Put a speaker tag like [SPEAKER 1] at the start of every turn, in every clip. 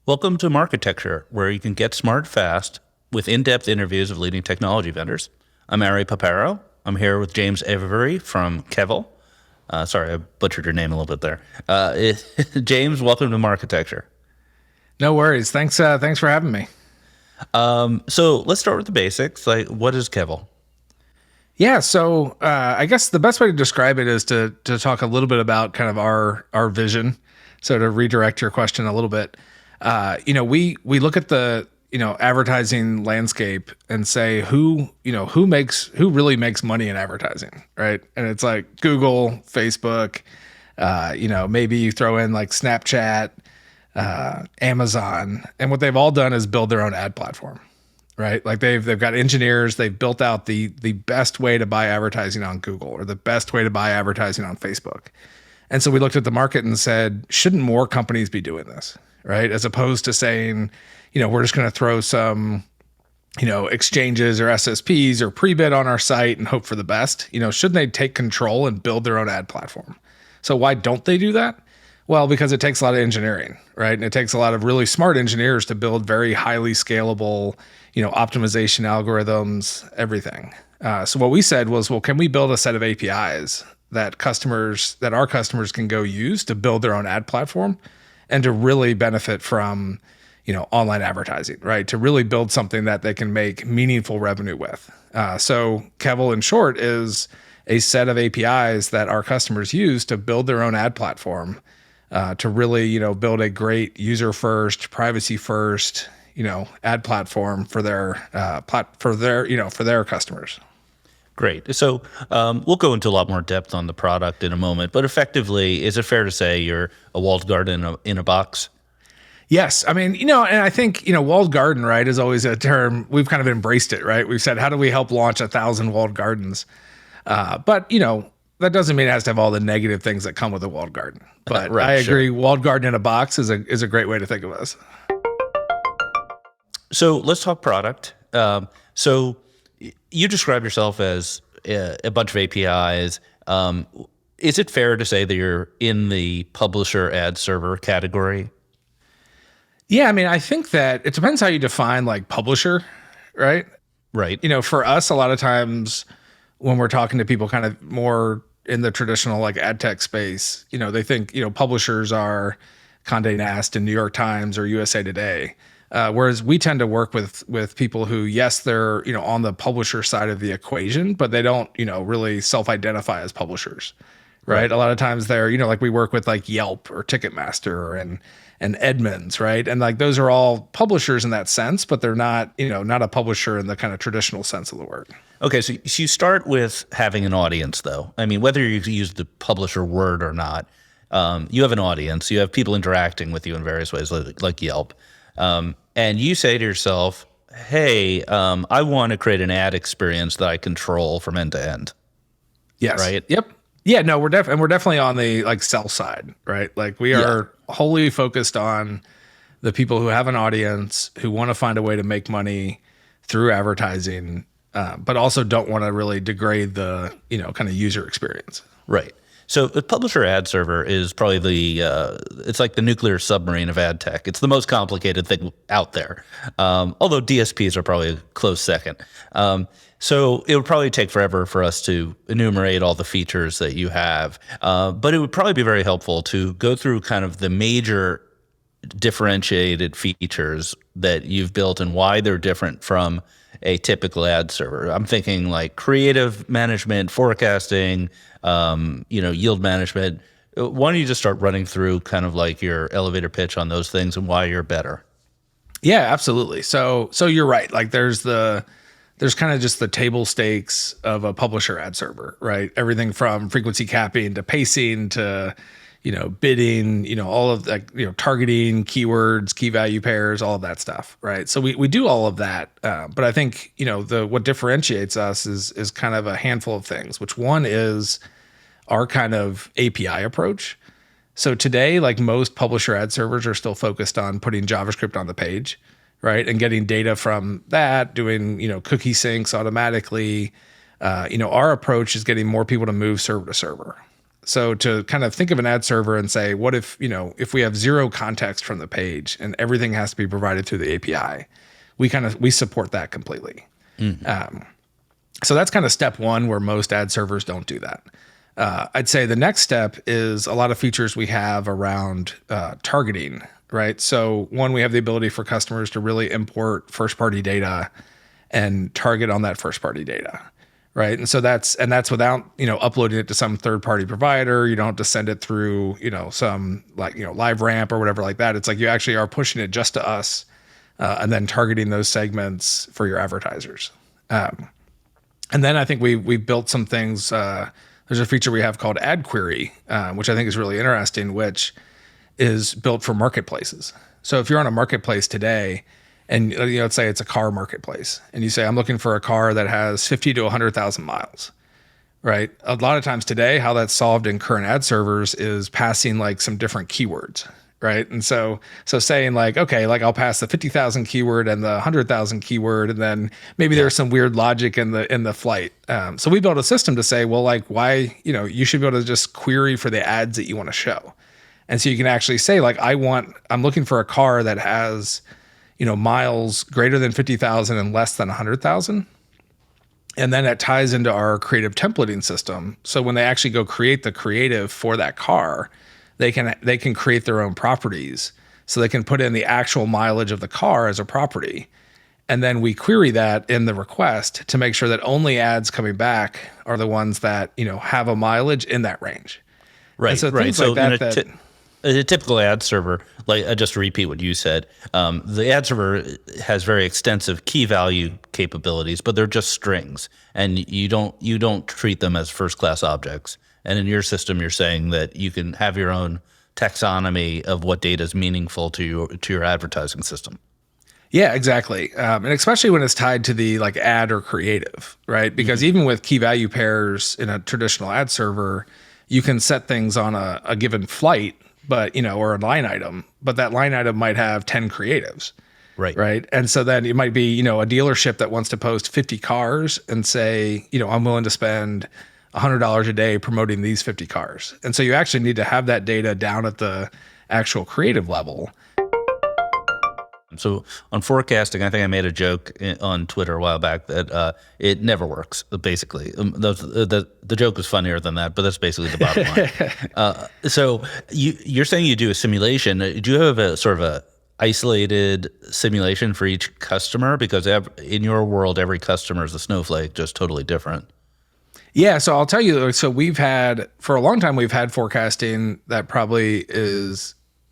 [SPEAKER 1] Welcome to Marketecture, where you can get smart fast with in-depth interviews of leading technology vendors. I'm Ari Paparo. I'm here with James Avery from Kevel. Sorry, I butchered your name a little bit there. James, welcome to Marketecture.
[SPEAKER 2] No worries. Thanks for having me.
[SPEAKER 1] So let's start with the basics. Like, what is Kevel?
[SPEAKER 2] Yeah, so I guess the best way to describe it is to talk a little bit about kind of our vision. So to redirect your question a little bit, we look at the advertising landscape and say who really makes money in advertising, right? And it's like Google, Facebook, maybe you throw in like Snapchat, Amazon, and what they've all done is build their own ad platform, right? Like they've got engineers, they've built out the best way to buy advertising on Google or the best way to buy advertising on Facebook. And so we looked at the market and said, shouldn't more companies be doing this, right? As opposed to saying, we're just going to throw some, exchanges or SSPs or pre-bid on our site and hope for the best. Shouldn't they take control and build their own ad platform? So why don't they do that? Well, because it takes a lot of engineering, right? And it takes a lot of really smart engineers to build very highly scalable, optimization algorithms, everything. So what we said was, well, can we build a set of APIs that our customers can go use to build their own ad platform and to really benefit from, online advertising, right? To really build something that they can make meaningful revenue with. So Kevel, in short, is a set of APIs that our customers use to build their own ad platform, to really, build a great user first, privacy first, ad platform for their customers.
[SPEAKER 1] Great. So we'll go into a lot more depth on the product in a moment, but effectively, is it fair to say you're a walled garden in a box?
[SPEAKER 2] Yes. I mean, and I think, walled garden, right, is always a term. We've kind of embraced it, right? We've said, how do we help launch 1,000 walled gardens? But that doesn't mean it has to have all the negative things that come with a walled garden. But
[SPEAKER 1] Right,
[SPEAKER 2] I agree,
[SPEAKER 1] sure.
[SPEAKER 2] walled garden in a box is a great way to think of us.
[SPEAKER 1] So let's talk product. So you describe yourself as a bunch of APIs. Is it fair to say that you're in the publisher ad server category?
[SPEAKER 2] Yeah, I mean, I think that it depends how you define like publisher, right?
[SPEAKER 1] Right.
[SPEAKER 2] For us, a lot of times when we're talking to people kind of more in the traditional like ad tech space, they think, publishers are Condé Nast and New York Times or USA Today. Whereas we tend to work with people who, yes, they're, on the publisher side of the equation, but they don't, really self-identify as publishers, right? A lot of times they're, like we work with like Yelp or Ticketmaster and Edmunds, right? And like those are all publishers in that sense, but they're not, not a publisher in the kind of traditional sense of the word.
[SPEAKER 1] Okay, so you start with having an audience, though. I mean, whether you use the publisher word or not, you have an audience. You have people interacting with you in various ways, like Yelp. And you say to yourself, hey, I want to create an ad experience that I control from end to end.
[SPEAKER 2] Yes.
[SPEAKER 1] Right?
[SPEAKER 2] Yep. Yeah, no, we're definitely on the like sell side, right? Like we are wholly focused on the people who have an audience, who want to find a way to make money through advertising, but also don't want to really degrade the, kind of user experience.
[SPEAKER 1] Right. So the publisher ad server is probably it's like the nuclear submarine of ad tech. It's the most complicated thing out there. Although DSPs are probably a close second. So it would probably take forever for us to enumerate all the features that you have. But it would probably be very helpful to go through kind of the major differentiated features that you've built and why they're different from a typical ad server. I'm thinking like creative management, forecasting, yield management. Why don't you just start running through kind of like your elevator pitch on those things and why you're better?
[SPEAKER 2] Yeah, absolutely. So you're right. Like there's kind of just the table stakes of a publisher ad server, right? Everything from frequency capping to pacing to, bidding, all of that, targeting, keywords, key value pairs, all of that stuff, right? So we do all of that. But I think, what differentiates us is kind of a handful of things, which one is our kind of API approach. So today, like most publisher ad servers are still focused on putting JavaScript on the page, right? And getting data from that, doing, cookie syncs automatically. Our approach is getting more people to move server to server. So to kind of think of an ad server and say, what if, if we have zero context from the page and everything has to be provided through the API, we support that completely. So that's kind of step one, where most ad servers don't do that. I'd say the next step is a lot of features we have around targeting, right? So one, we have the ability for customers to really import first-party data and target on that first-party data, right? And so that's without uploading it to some third-party provider. You don't have to send it through some LiveRamp or whatever like that. It's like you actually are pushing it just to us, and then targeting those segments for your advertisers. And then I think we built some things. There's a feature we have called Ad Query, which I think is really interesting, which is built for marketplaces. So if you're on a marketplace today, and let's say it's a car marketplace, and you say, I'm looking for a car that has 50 to 100,000 miles, right? A lot of times today, how that's solved in current ad servers is passing like some different keywords, right? And so saying like, okay, like I'll pass the 50,000 keyword and the 100,000 keyword, and then maybe there's some weird logic in the flight. So we built a system to say, well, like why, you should be able to just query for the ads that you want to show. And so you can actually say like, I'm looking for a car that has, miles greater than 50,000 and less than 100,000. And then it ties into our creative templating system. So when they actually go create the creative for that car, they can create their own properties. So they can put in the actual mileage of the car as a property. And then we query that in the request to make sure that only ads coming back are the ones that, have a mileage in that range.
[SPEAKER 1] Right.
[SPEAKER 2] And so
[SPEAKER 1] right.
[SPEAKER 2] things
[SPEAKER 1] So
[SPEAKER 2] like that,
[SPEAKER 1] a typical ad server, like just to repeat what you said, the ad server has very extensive key value capabilities, but they're just strings, and you don't treat them as first class objects. And in your system, you're saying that you can have your own taxonomy of what data is meaningful to your advertising system.
[SPEAKER 2] Yeah, exactly. And especially when it's tied to the like ad or creative, right? Because even with key value pairs in a traditional ad server, you can set things on a given flight, but or a line item, but that line item might have 10 creatives. Right. And so then it might be, a dealership that wants to post 50 cars and say, I'm willing to spend $100 a day promoting these 50 cars. And so you actually need to have that data down at the actual creative level.
[SPEAKER 1] So on forecasting, I think I made a joke on Twitter a while back that it never works, basically. The joke was funnier than that, but that's basically the bottom line. So you're saying you do a simulation. Do you have a sort of a isolated simulation for each customer? Because in your world, every customer is a snowflake, just totally different.
[SPEAKER 2] Yeah, so I'll tell you, so for a long time, we've had forecasting that probably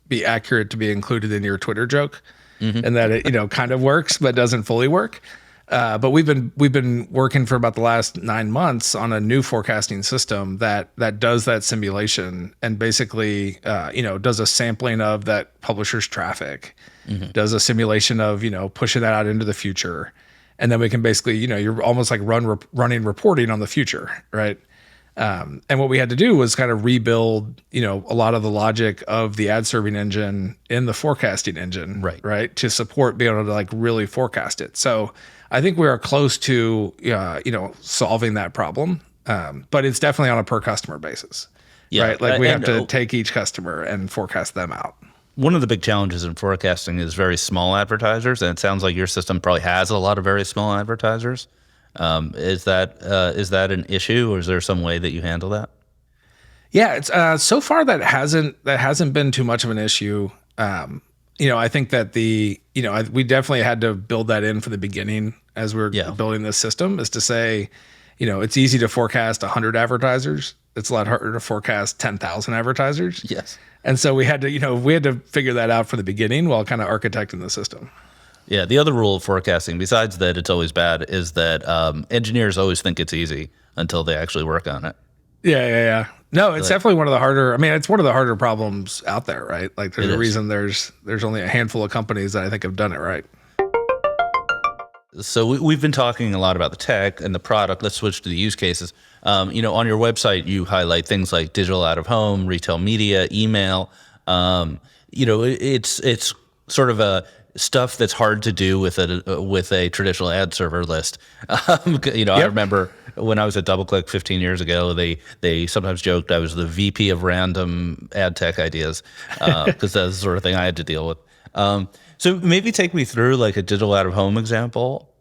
[SPEAKER 2] be accurate to be included in your Twitter joke. And that it kind of works but doesn't fully work. But we've been working for about the last 9 months on a new forecasting system that does that simulation and basically does a sampling of that publisher's traffic, does a simulation of pushing that out into the future, and then we can basically you're almost like running reporting on the future, right? And what we had to do was kind of rebuild, a lot of the logic of the ad serving engine in the forecasting engine, right? To support being able to like really forecast it. So I think we are close to, solving that problem. But it's definitely on a per customer basis, right? Like we have to take each customer and forecast them out.
[SPEAKER 1] One of the big challenges in forecasting is very small advertisers. And it sounds like your system probably has a lot of very small advertisers. Is that an issue, or is there some way that you handle that?
[SPEAKER 2] Yeah, it's so far that hasn't been too much of an issue. I think that we definitely had to build that in from the beginning as we were building this system, is to say, it's easy to forecast 100 advertisers. It's a lot harder to forecast 10,000 advertisers.
[SPEAKER 1] Yes.
[SPEAKER 2] And so we had to figure that out from the beginning while kind of architecting the system.
[SPEAKER 1] Yeah, the other rule of forecasting, besides that it's always bad, is that engineers always think it's easy until they actually work on it.
[SPEAKER 2] Yeah. No, it's definitely one of the harder. I mean, it's one of the harder problems out there, right? Like, there's a reason there's only a handful of companies that I think have done it right.
[SPEAKER 1] So we've been talking a lot about the tech and the product. Let's switch to the use cases. On your website, you highlight things like digital out of home, retail media, email. It's sort of a stuff that's hard to do with a traditional ad server list. I remember when I was at DoubleClick 15 years ago, they sometimes joked I was the VP of random ad tech ideas because that's the sort of thing I had to deal with. So maybe take me through like a digital out of home example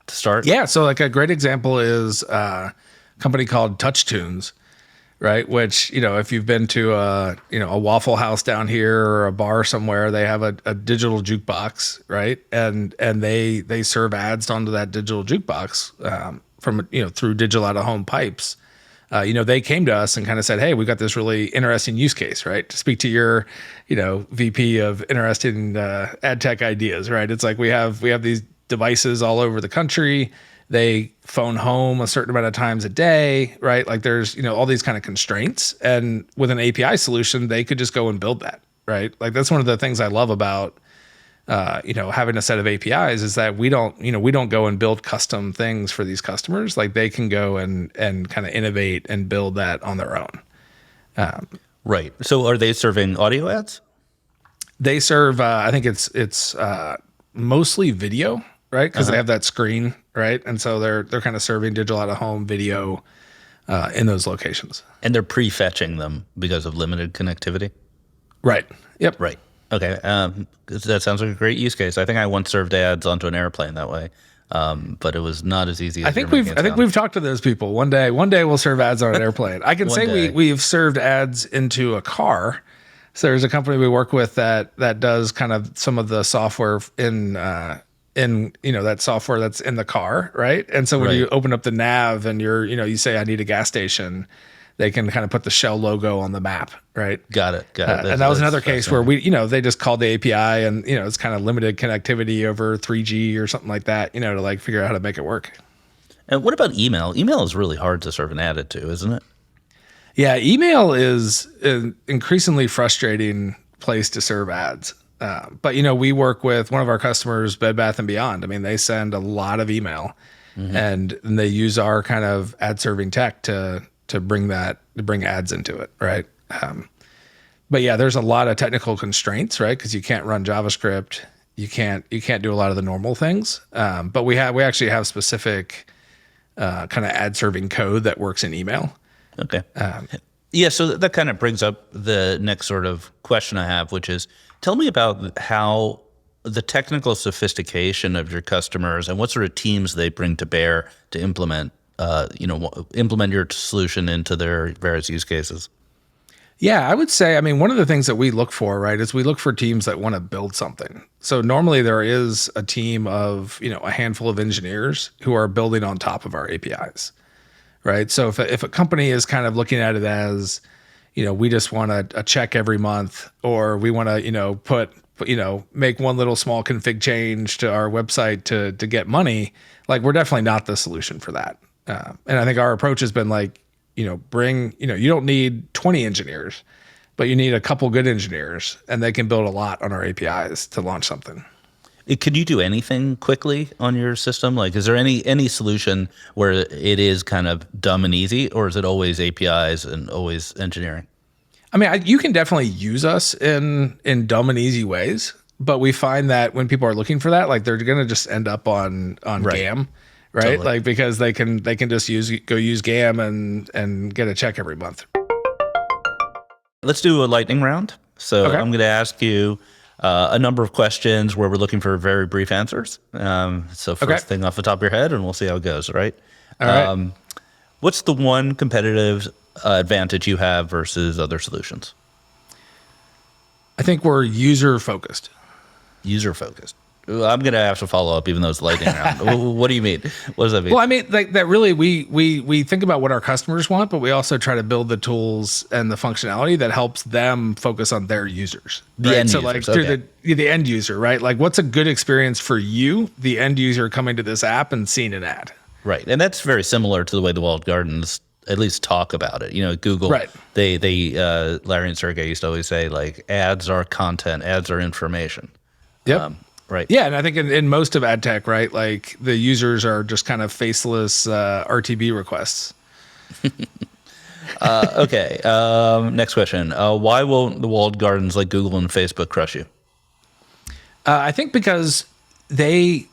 [SPEAKER 1] to start.
[SPEAKER 2] Yeah. So like a great example is a company called TouchTunes, right? Which, if you've been to a Waffle House down here or a bar somewhere, they have a digital jukebox, right? And they serve ads onto that digital jukebox from through digital out of home pipes. They came to us and kind of said, "Hey, we've got this really interesting use case, right? To speak to your, VP of interesting ad tech ideas, right? It's like we have these devices all over the country. They phone home a certain amount of times a day, right? Like there's, all these kind of constraints. And with an API solution, they could just go and build that, right? Like that's one of the things I love about, having a set of APIs is that we don't go and build custom things for these customers. Like they can go and kind of innovate and build that on their own.
[SPEAKER 1] Right. So are they serving audio ads?
[SPEAKER 2] They serve, I think it's mostly video, right? Because they have that screen, right? And so they're kind of serving digital out of home video in those locations.
[SPEAKER 1] And they're prefetching them because of limited connectivity?
[SPEAKER 2] Right. Yep.
[SPEAKER 1] Right. Okay. That sounds like a great use case. I think I once served ads onto an airplane that way, but it was not as easy as
[SPEAKER 2] I think we've talked to those people. One day we'll serve ads on an airplane. I can say we've served ads into a car. So there's a company we work with that does kind of some of the software in that software that's in the car, right? And so when you open up the nav and you say I need a gas station, they can kind of put the Shell logo on the map, right?
[SPEAKER 1] Got it.
[SPEAKER 2] And that was another case where they just called the API and it's kind of limited connectivity over 3G or something like that, to like figure out how to make it work.
[SPEAKER 1] And what about email? Email is really hard to serve an ad to, isn't it?
[SPEAKER 2] Yeah, email is an increasingly frustrating place to serve ads. But we work with one of our customers, Bed Bath & Beyond. I mean, they send a lot of email, and they use our kind of ad serving tech to bring ads into it, right? But yeah, there's a lot of technical constraints, right? Because you can't run JavaScript, you can't do a lot of the normal things. But we actually have specific kind of ad serving code that works in email.
[SPEAKER 1] Okay. Yeah, so that kind of brings up the next sort of question I have, which is, tell me about how the technical sophistication of your customers and what sort of teams they bring to bear to implement your solution into their various use cases.
[SPEAKER 2] Yeah, I would say, one of the things that we look for, right, is we look for teams that want to build something. So normally there is a team of, a handful of engineers who are building on top of our APIs. Right. So if a company is kind of looking at it as, we just want a check every month, or we want to, make one little small config change to our website to get money, like we're definitely not the solution for that. And I think our approach has been like, you don't need 20 engineers, but you need a couple good engineers, and they can build a lot on our APIs to launch something.
[SPEAKER 1] Could you do anything quickly on your system? Like, is there any solution where it is kind of dumb and easy, or is it always APIs and always engineering?
[SPEAKER 2] You can definitely use us in dumb and easy ways, but we find that when people are looking for that, like they're going to just end up on GAM, right? Totally. Like because they can just use GAM and get a check every month.
[SPEAKER 1] Let's do a lightning round. So okay. I'm going to ask you a number of questions where we're looking for very brief answers. So first thing off the top of your head, and we'll see how it goes, right?
[SPEAKER 2] All right.
[SPEAKER 1] What's the one competitive advantage you have versus other solutions?
[SPEAKER 2] I think we're user-focused.
[SPEAKER 1] User-focused. I'm going to have to follow up, even though it's lightning round. What do you mean? What does that mean?
[SPEAKER 2] Well, like that really, we think about what our customers want, but we also try to build the tools and the functionality that helps them focus on their users.
[SPEAKER 1] The end users.
[SPEAKER 2] Like through the end user, right? Like what's a good experience for you, the end user coming to this app and seeing an ad?
[SPEAKER 1] Right. And that's very similar to the way the walled gardens at least talk about it. Google,
[SPEAKER 2] right.
[SPEAKER 1] they Larry and Sergey used to always say, like, ads are content, ads are information.
[SPEAKER 2] Yep.
[SPEAKER 1] Right.
[SPEAKER 2] Yeah, and I think in most of ad tech, right, like the users are just kind of faceless RTB requests.
[SPEAKER 1] Okay. Next question. Why won't the walled gardens like Google and Facebook crush you?
[SPEAKER 2] I think because they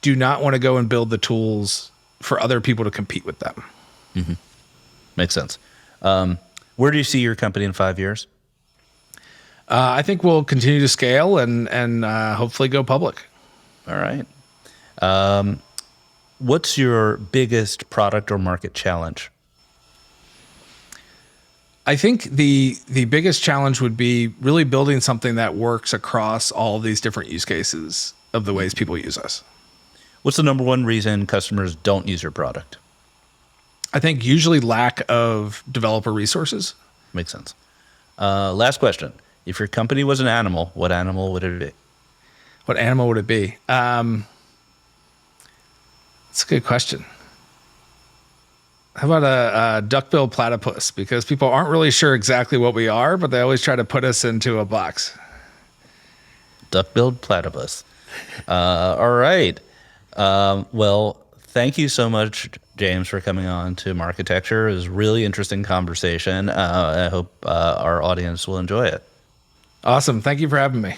[SPEAKER 2] do not want to go and build the tools for other people to compete with them.
[SPEAKER 1] Makes sense. Where do you see your company in 5 years?
[SPEAKER 2] I think we'll continue to scale and hopefully go public.
[SPEAKER 1] All right. What's your biggest product or market challenge?
[SPEAKER 2] I think the biggest challenge would be really building something that works across all these different use cases of the ways people use us.
[SPEAKER 1] What's the number one reason customers don't use your product?
[SPEAKER 2] I think usually lack of developer resources.
[SPEAKER 1] Makes sense. Last question. If your company was an animal, what animal would it be?
[SPEAKER 2] What animal would it be? That's a good question. How about a duck-billed platypus? Because people aren't really sure exactly what we are, but they always try to put us into a box.
[SPEAKER 1] Duck-billed platypus. All right. Well, thank you so much, James, for coming on to Marketecture. It was a really interesting conversation. I hope our audience will enjoy it.
[SPEAKER 2] Awesome. Thank you for having me.